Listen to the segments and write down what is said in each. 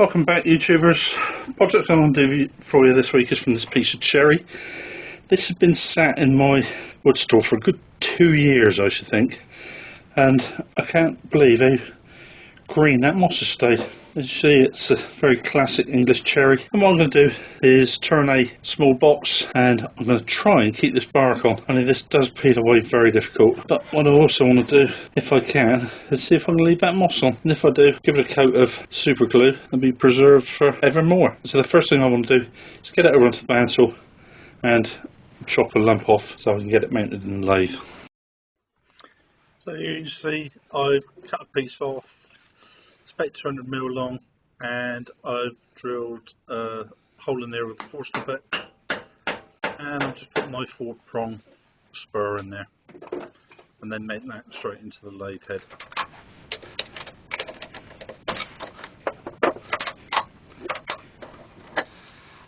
Welcome back, YouTubers. Project I'm going to do for you this week is from this piece of cherry. This has been sat in my wood store for a good 2 years, I should think, and I can't believe how green that moss has stayed. As you see, it's a very classic English cherry, and what I'm going to do is turn a small box and I'm going to try and keep this bark on. Only this does peel away very difficult, but what I also want to do, if I can, is see if I can leave that moss on, and if I do, give it a coat of super glue and be preserved for evermore. So the first thing I want to do is get it over onto the bandsaw and chop a lump off so I can get it mounted in the lathe. So here you see I've cut a piece off. It's about 200mm long, and I've drilled a hole in there with a forceps bit, and I've just put my 4-prong spur in there and then mount that straight into the lathe head.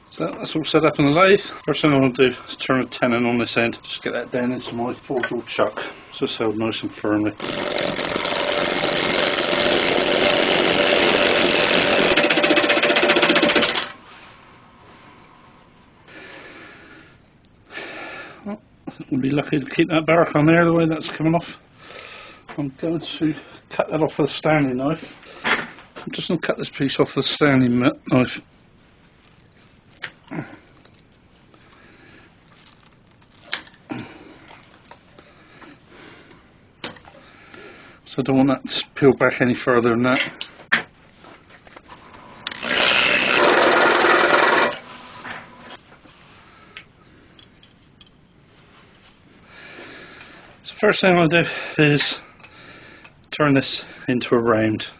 So that's all set up in the lathe. First thing I want to do is turn a tenon on this end, just get that down into my forge-all chuck so it's held nice and firmly. We'll be lucky to keep that bark on there the way that's coming off. I'm going to cut that off with a Stanley knife. I'm just going to cut this piece off the Stanley knife. So I don't want that to peel back any further than that. First thing I'm going to do is turn this into a round,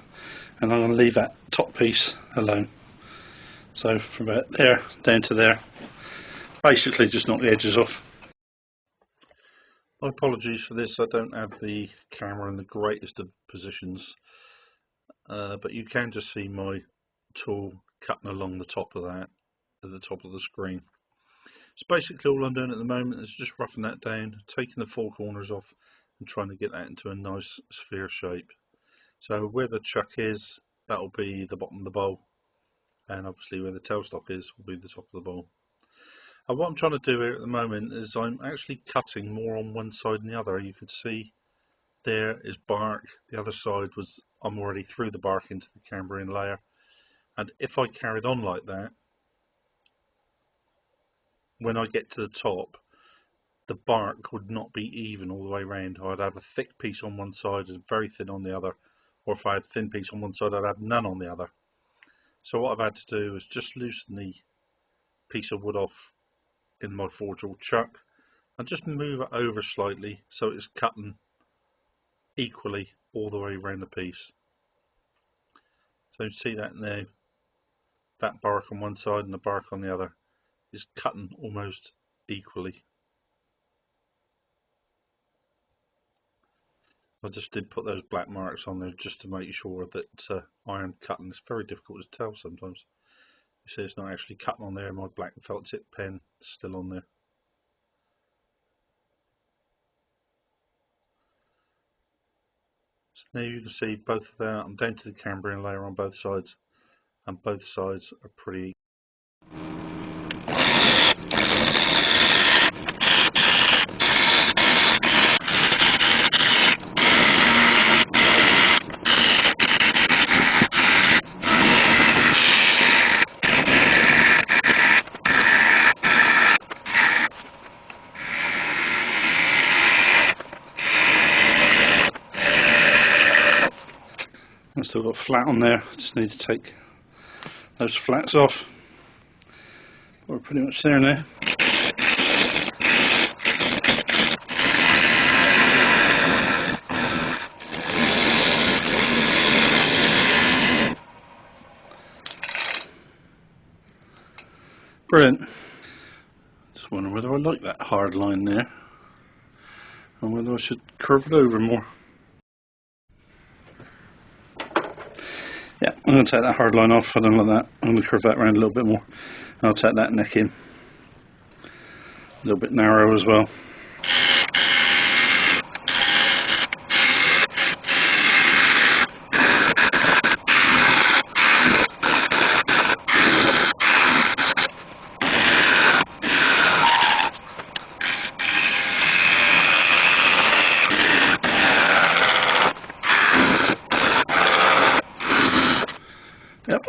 and I'm going to leave that top piece alone. So from about there down to there, basically just knock the edges off. My apologies for this, I don't have the camera in the greatest of positions, but you can just see my tool cutting along the top of that, at the top of the screen. So basically all I'm doing at the moment is just roughing that down, taking the 4 corners off and trying to get that into a nice sphere shape. So where the chuck is, that will be the bottom of the bowl, and obviously where the tailstock is will be the top of the bowl. And what I'm trying to do here at the moment is I'm actually cutting more on one side than the other. You can see there is bark, the other side was, I'm already through the bark into the cambrian layer, and if I carried on like that, when I get to the top, the bark would not be even all the way around. I'd have a thick piece on one side and very thin on the other, or if I had a thin piece on one side, I'd have none on the other. So what I've had to do is just loosen the piece of wood off in my forge-all chuck and just move it over slightly so it's cutting equally all the way around the piece. So you see that now, that bark on one side and the bark on the other is cutting almost equally. I just did put those black marks on there just to make sure that iron cutting is very difficult to tell sometimes. You see it's not actually cutting on there, my black felt tip pen is still on there. So now you can see both of that, I'm down to the cambrian layer on both sides, and both sides are pretty. I've still got flat on there, just need to take those flats off. We're pretty much there now. Brilliant. Just wondering whether I like that hard line there and whether I should curve it over more. Yeah, I'm going to take that hard line off. I don't like that. I'm going to curve that around a little bit more. And I'll take that neck in a little bit narrow as well.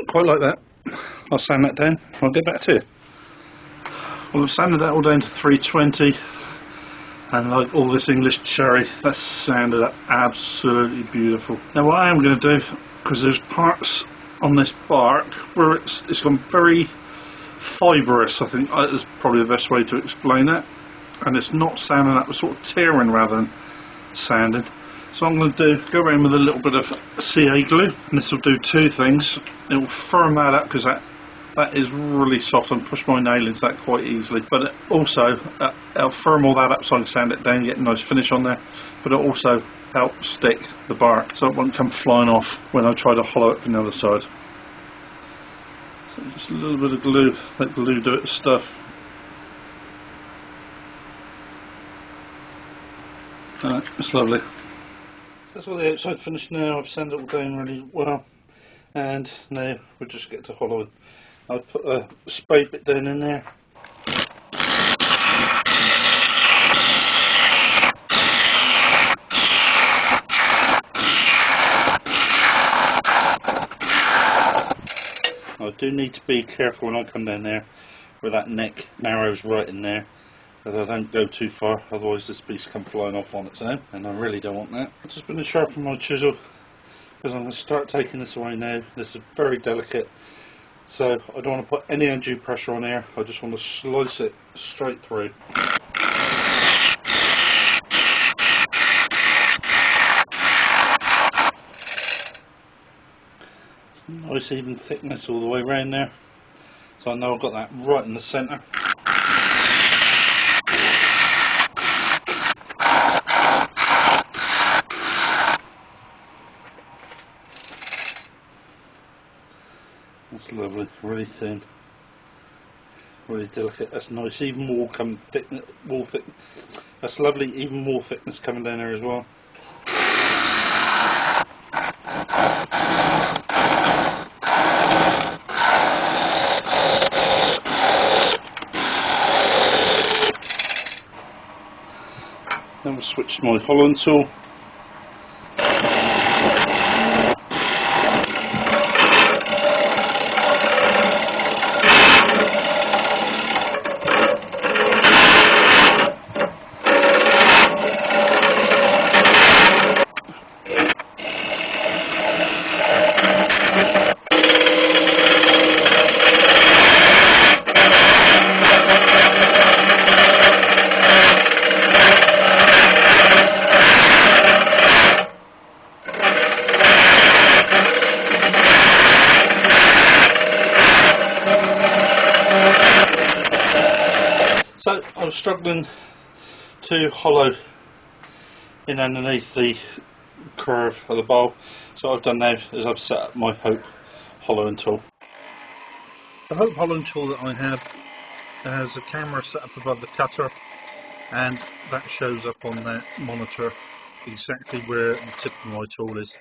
quite like that. I'll sand that down. I'll get back to you. Well, I've sanded that all down to 320, and like all this English cherry, that's sanded up absolutely beautiful. Now what I am going to do, because there's parts on this bark where it's gone very fibrous, I think is probably the best way to explain it, and it's not sanding up, it's sort of tearing rather than sanding. So I'm going to go around with a little bit of CA glue, and this will do two things. It will firm that up, because that is really soft, and push my nail into that quite easily, but it also it'll firm all that up so I can sand it down, get a nice finish on there, but it'll also help stick the bark so it won't come flying off when I try to hollow it from the other side. So just a little bit of glue, let glue do its stuff. Alright, it's lovely. So that's all the outside finished now. I've sanded it all down really well, and now we'll just get to hollowing. I'll put a spade bit down in there. I do need to be careful when I come down there where that neck narrows right in there, that I don't go too far, otherwise this piece come flying off on its own, and I really don't want that. I'm just going to sharpen my chisel, because I'm going to start taking this away now. This is very delicate, so I don't want to put any undue pressure on here. I just want to slice it straight through. It's nice even thickness all the way around there, so I know I've got that right in the centre. That's lovely, really thin, really delicate. That's nice, even more come thick, more thick. That's lovely, even more thickness coming down there as well. Then we'll switch to my hollowing tool. So I was struggling to hollow in underneath the curve of the bowl, so what I've done now is I've set up my Hope hollowing tool. The Hope hollowing tool that I have has a camera set up above the cutter, and that shows up on that monitor exactly where the tip of my tool is.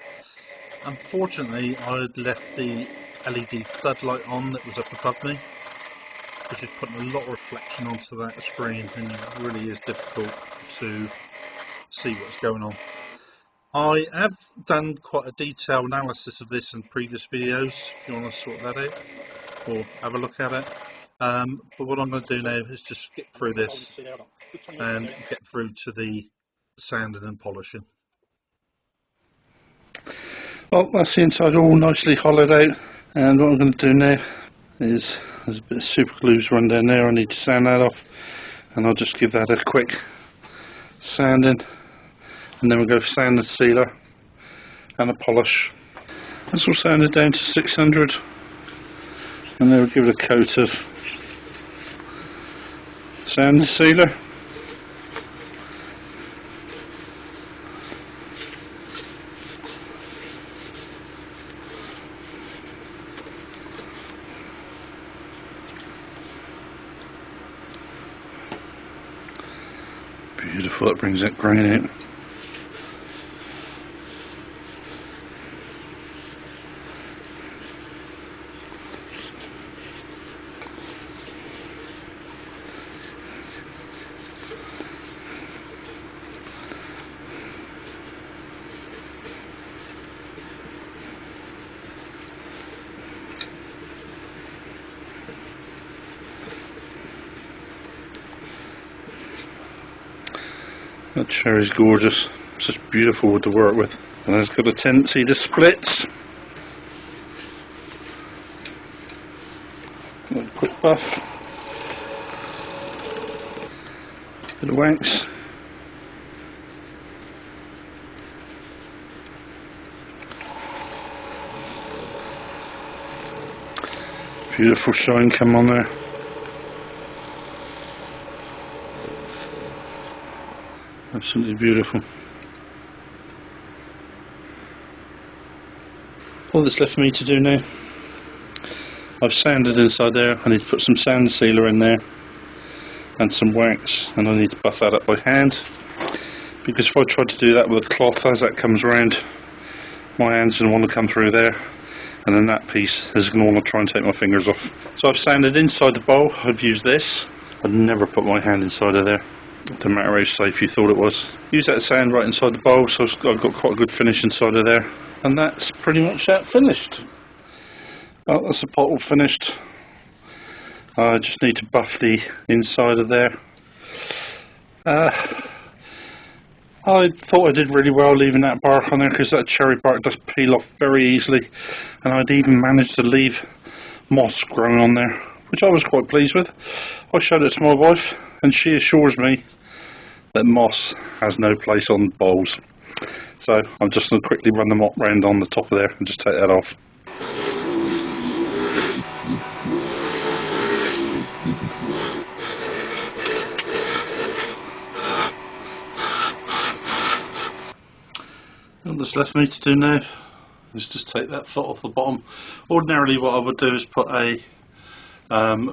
Unfortunately, I had left the LED floodlight on that was up above me, which is putting a lot of reflection onto that screen, and it really is difficult to see what's going on. I have done quite a detailed analysis of this in previous videos if you want to sort that out or have a look at it, but what I'm going to do now is just skip through this and get through to the sanding and polishing. Well, that's the inside all nicely hollowed out, and what I'm going to do now is there's a bit of super glue's run down there. I need to sand that off, and I'll just give that a quick sanding, and then we'll go sand and sealer and a polish. That's all sanded down to 600, and then we'll give it a coat of sand and sealer. Beautiful, it brings that grain out. That cherry's gorgeous, such beautiful wood to work with, and it's got a tendency to split. A quick buff, bit of wax. Beautiful shine come on there. Absolutely beautiful. All that's left for me to do now, I've sanded inside there. I need to put some sand sealer in there and some wax, and I need to buff that up by hand, because if I try to do that with a cloth, as that comes around, my hand's going to want to come through there, and then that piece is going to want to try and take my fingers off. So I've sanded inside the bowl. I've used this. I'd never put my hand inside of there. Doesn't matter how safe you thought it was. Use that sand right inside the bowl, so I've got quite a good finish inside of there. And that's pretty much that finished. Well, that's the pot all finished. I just need to buff the inside of there. I thought I did really well leaving that bark on there, because that cherry bark does peel off very easily, and I'd even managed to leave moss growing on there, which I was quite pleased with. I showed it to my wife, and she assures me that moss has no place on bowls. So I'm just going to quickly run the mop round on the top of there and just take that off. All that's left for me to do now is just take that foot off the bottom. Ordinarily what I would do is put a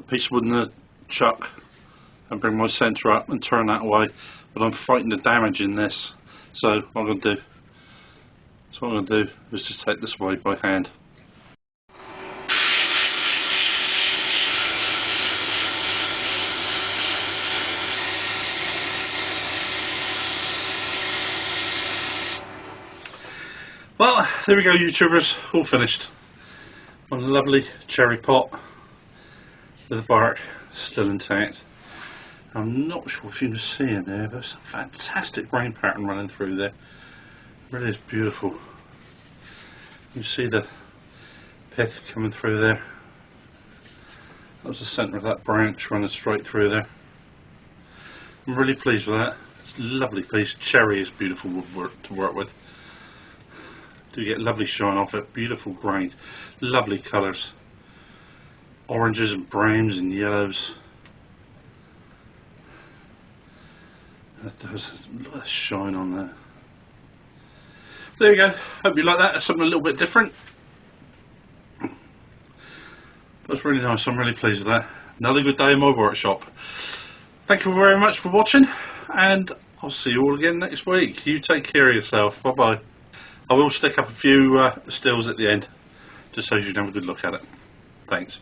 piece of wood in the chuck and bring my centre up and turn that away, but I'm frightened of damaging this, so what I'm going to do is just take this away by hand. Well, there we go, YouTubers, all finished. One lovely cherry pot with the bark still intact. I'm not sure if you can see in there, but there's a fantastic grain pattern running through there. It really is beautiful. You see the pith coming through there. That was the centre of that branch running straight through there. I'm really pleased with that. It's a lovely piece. Cherry is beautiful wood to work with. Do get lovely shine off it, beautiful grains, lovely colours, oranges and browns and yellows. There's a lot of shine on there. There you go, hope you like that. It's something a little bit different. That's really nice, I'm really pleased with that. Another good day in my workshop. Thank you very much for watching, and I'll see you all again next week. You take care of yourself, bye bye. I will stick up a few stills at the end, just so you can have a good look at it. Thanks.